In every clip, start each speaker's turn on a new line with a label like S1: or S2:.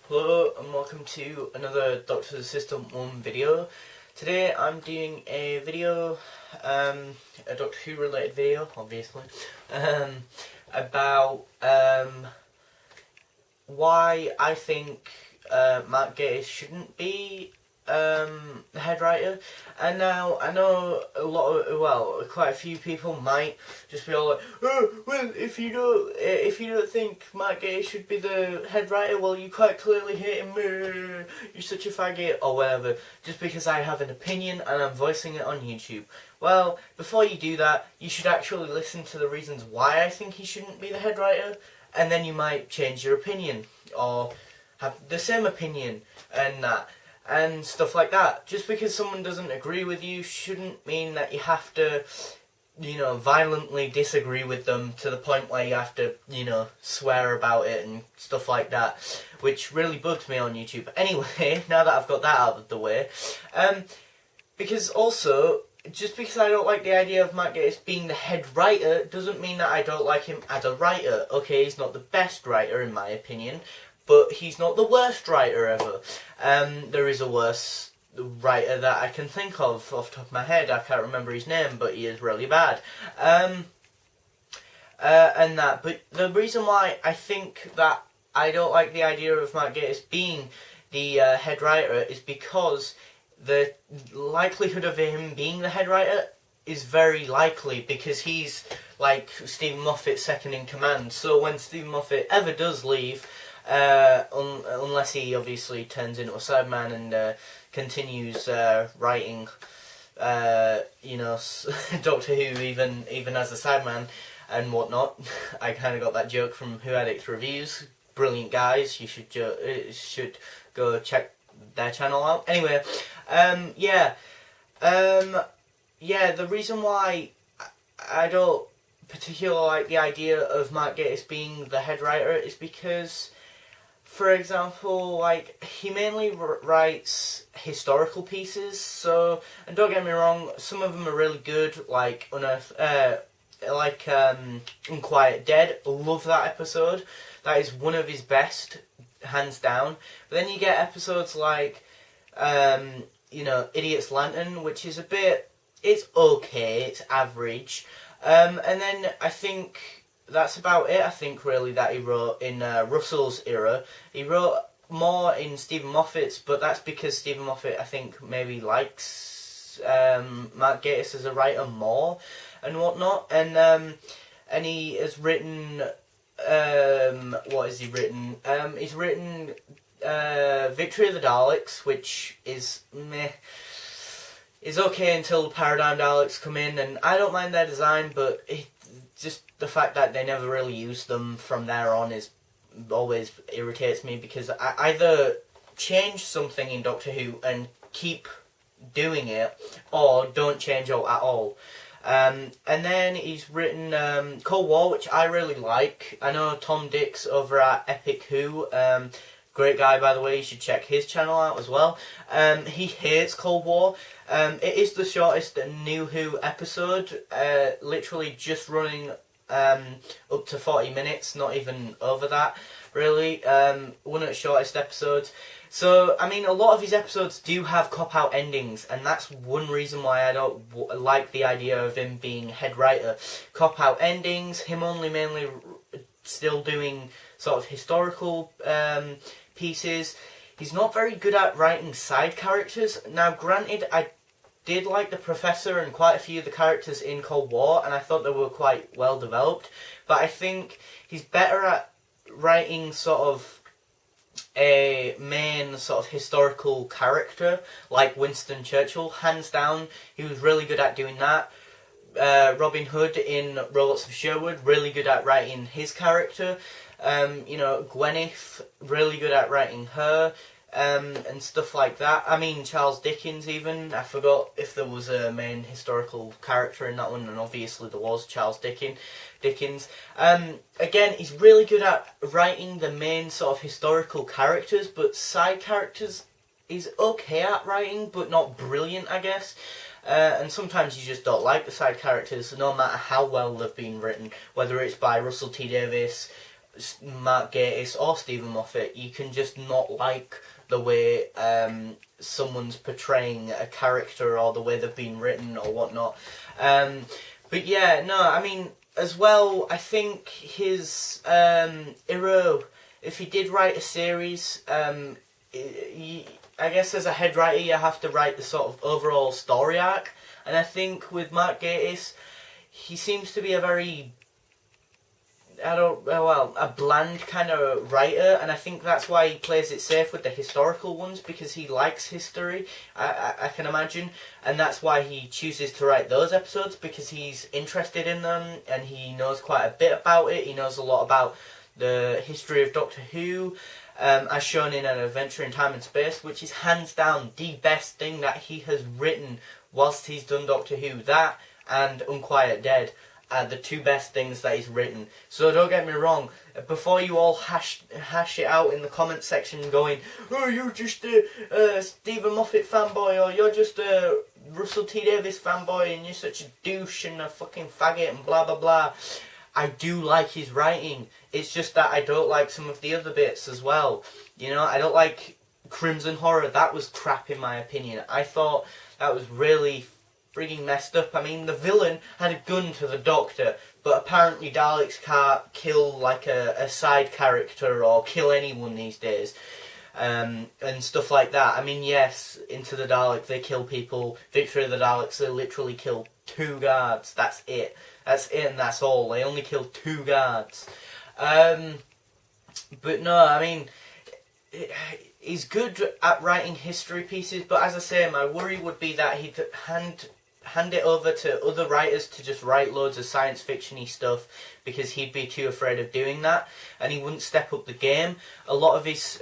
S1: Hello and welcome to another Doctor's Assistant 1 video. Today I'm doing a video, a Doctor Who related video, obviously, about why I think Matt Gatiss shouldn't be the head writer. And now I know quite a few people might just be all like, oh, well, if you don't think Matt Gatiss should be the head writer, well, you quite clearly hate him, you're such a faggot, or whatever, just because I have an opinion and I'm voicing it on YouTube. Well, before you do that, you should actually listen to the reasons why I think he shouldn't be the head writer, and then you might change your opinion, or have the same opinion, and stuff like that. Just because someone doesn't agree with you shouldn't mean that you have to, violently disagree with them to the point where you have to, swear about it and stuff like that, which really bugs me on YouTube. Anyway, now that I've got that out of the way, because also, just because I don't like the idea of Matt Gatiss being the head writer doesn't mean that I don't like him as a writer. Okay, he's not the best writer in my opinion, but he's not the worst writer ever. There is a worse writer that I can think of off the top of my head. I can't remember his name, but he is really bad. But the reason why I think that I don't like the idea of Matt Gatiss being the head writer is because the likelihood of him being the head writer is very likely, because he's like Steven Moffat's second in command. So when Steven Moffat ever does leave, unless he obviously turns into a Sideman and continues writing, Doctor Who even as a Sideman and whatnot. I kind of got that joke from Who Addicts Reviews. Brilliant guys. You should go check their channel out. Anyway, the reason why I don't particularly like the idea of Matt Gatiss being the head writer is because, for example, he mainly writes historical pieces, so, and don't get me wrong, some of them are really good, like Unquiet Dead. Love that episode. That is one of his best, hands down. But then you get episodes like, Idiot's Lantern, which is it's okay, it's average. And then I think that's about it, I think, really, that he wrote in Russell's era. He wrote more in Steven Moffat's, but that's because Steven Moffat, I think, maybe likes Matt Gatiss as a writer more and whatnot. And he has written, what has he written? He's written Victory of the Daleks, which is meh. Is okay until the Paradigm Daleks come in, and I don't mind their design, but just the fact that they never really use them from there on always irritates me, because I either change something in Doctor Who and keep doing it, or don't change it at all. And then he's written Cold War, which I really like. I know Tom Dix over at Epic Who, great guy, by the way, you should check his channel out as well. He hates Cold War. It is the shortest New Who episode, literally just running up to 40 minutes, not even over that, really. One of the shortest episodes. So, I mean, a lot of his episodes do have cop-out endings, and that's one reason why I don't like the idea of him being head writer. Cop-out endings, him only mainly still doing sort of historical pieces. He's not very good at writing side characters. Now, granted, I did like the Professor and quite a few of the characters in Cold War, and I thought they were quite well developed, but I think he's better at writing sort of a main sort of historical character, like Winston Churchill. Hands down, he was really good at doing that. Robin Hood in Robots of Sherwood, really good at writing his character. Gwyneth, really good at writing her, and stuff like that. I mean, Charles Dickens even. I forgot if there was a main historical character in that one, and obviously there was Charles Dickens. Again, he's really good at writing the main sort of historical characters, but side characters he's okay at writing, but not brilliant, I guess. And sometimes you just don't like the side characters, no matter how well they've been written, whether it's by Russell T Davies, Mark Gatiss or Stephen Moffat, you can just not like the way someone's portraying a character or the way they've been written or whatnot. But yeah, no, I mean, as well, I think his era, if he did write a series, I guess as a head writer you have to write the sort of overall story arc, and I think with Mark Gatiss, he seems to be a very, a bland kind of writer, and I think that's why he plays it safe with the historical ones, because he likes history, I can imagine, and that's why he chooses to write those episodes, because he's interested in them, and he knows quite a bit about it. He knows a lot about the history of Doctor Who, as shown in An Adventure in Time and Space, which is hands down the best thing that he has written whilst he's done Doctor Who. That and Unquiet Dead are the two best things that he's written. So don't get me wrong, before you all hash it out in the comment section going, oh, you're just a Stephen Moffat fanboy, or you're just a Russell T Davies fanboy, and you're such a douche and a fucking faggot and blah blah blah. I do like his writing. It's just that I don't like some of the other bits as well. You know, I don't like Crimson Horror. That was crap in my opinion. I thought that was really frigging messed up. I mean, the villain had a gun to the Doctor, but apparently Daleks can't kill like a side character or kill anyone these days. And stuff like that. I mean, yes, Into the Dalek, they kill people. Victory of the Daleks, they literally kill 2 guards. That's it. That's it and that's all. They only killed 2 guards. But no, I mean, he's good at writing history pieces, but as I say, my worry would be that he'd hand it over to other writers to just write loads of science fiction-y stuff, because he'd be too afraid of doing that, and he wouldn't step up the game. A lot of his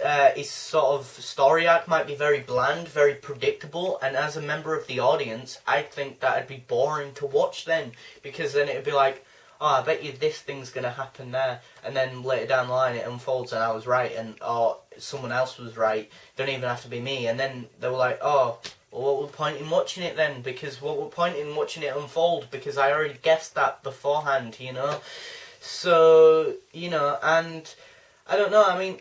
S1: sort of story arc might be very bland, very predictable, and as a member of the audience, I think that'd be boring to watch then, because then it'd be like, oh, I bet you this thing's going to happen there, and then later down the line it unfolds and I was right, or someone else was right, don't even have to be me, and then they were like, oh, well, what was the point in watching it then? Because what was the point in watching it unfold? Because I already guessed that beforehand, you know? So, you know, and I don't know, I mean,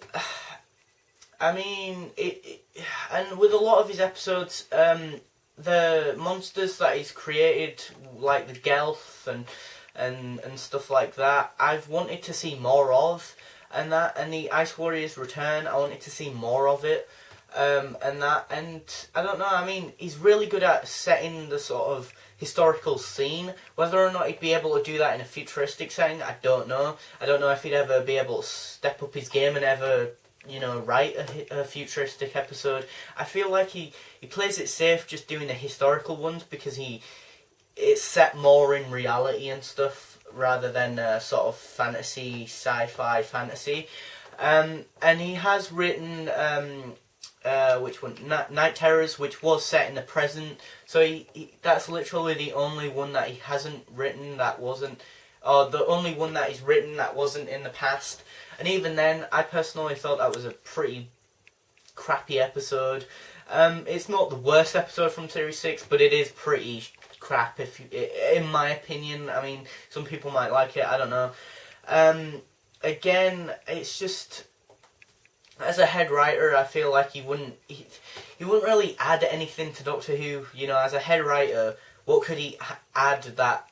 S1: and with a lot of his episodes, the monsters that he's created, like the Gelth and stuff like that, I've wanted to see more of, and the Ice Warriors Return, I wanted to see more of it, and I don't know, I mean, he's really good at setting the sort of historical scene. Whether or not he'd be able to do that in a futuristic setting, I don't know. I don't know if he'd ever be able to step up his game and ever, you know, write a futuristic episode. I feel like he plays it safe just doing the historical ones, because it's set more in reality and stuff rather than sort of fantasy, sci-fi fantasy. And he has written which one? Night Terrors, which was set in the present. So that's literally the only one that he hasn't written that wasn't, or the only one that he's written that wasn't in the past. And even then, I personally thought that was a pretty crappy episode. It's not the worst episode from Series 6, but it is pretty crap, in my opinion. I mean, some people might like it, I don't know. Again, it's just, as a head writer, I feel like he wouldn't really add anything to Doctor Who. You know, as a head writer, what could he add that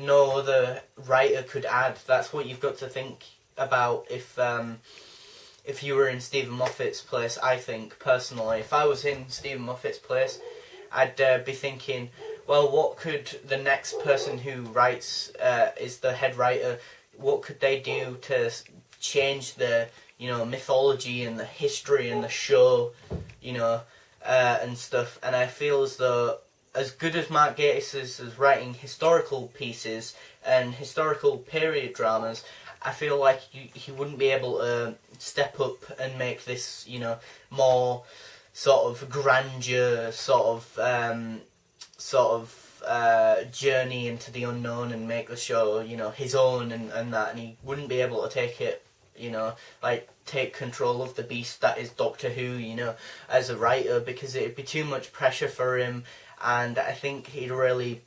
S1: no other writer could add? That's what you've got to think about if you were in Stephen Moffat's place. I think, personally, if I was in Stephen Moffat's place, I'd be thinking, well, what could the next person who writes, is the head writer, what could they do to change the, you know, mythology and the history and the show, you know, and stuff. And I feel as though, as good as Mark Gatiss is writing historical pieces and historical period dramas, I feel like he wouldn't be able to step up and make this, you know, more sort of grandeur, sort of journey into the unknown, and make the show, you know, his own and that, and he wouldn't be able to take it, you know, like, take control of the beast that is Doctor Who, you know, as a writer, because it'd be too much pressure for him, and I think he'd really,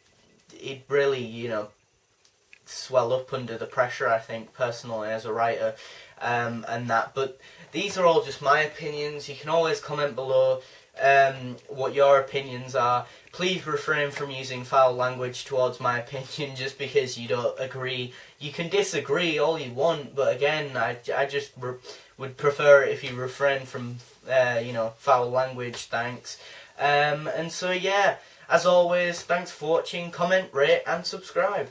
S1: you know, swell up under the pressure, I think, personally, as a writer, and that. But these are all just my opinions. You can always comment below what your opinions are. Please refrain from using foul language towards my opinion just because you don't agree. You can disagree all you want, but again, I just would prefer it if you refrain from, foul language, thanks. And so, yeah, as always, thanks for watching, comment, rate, and subscribe.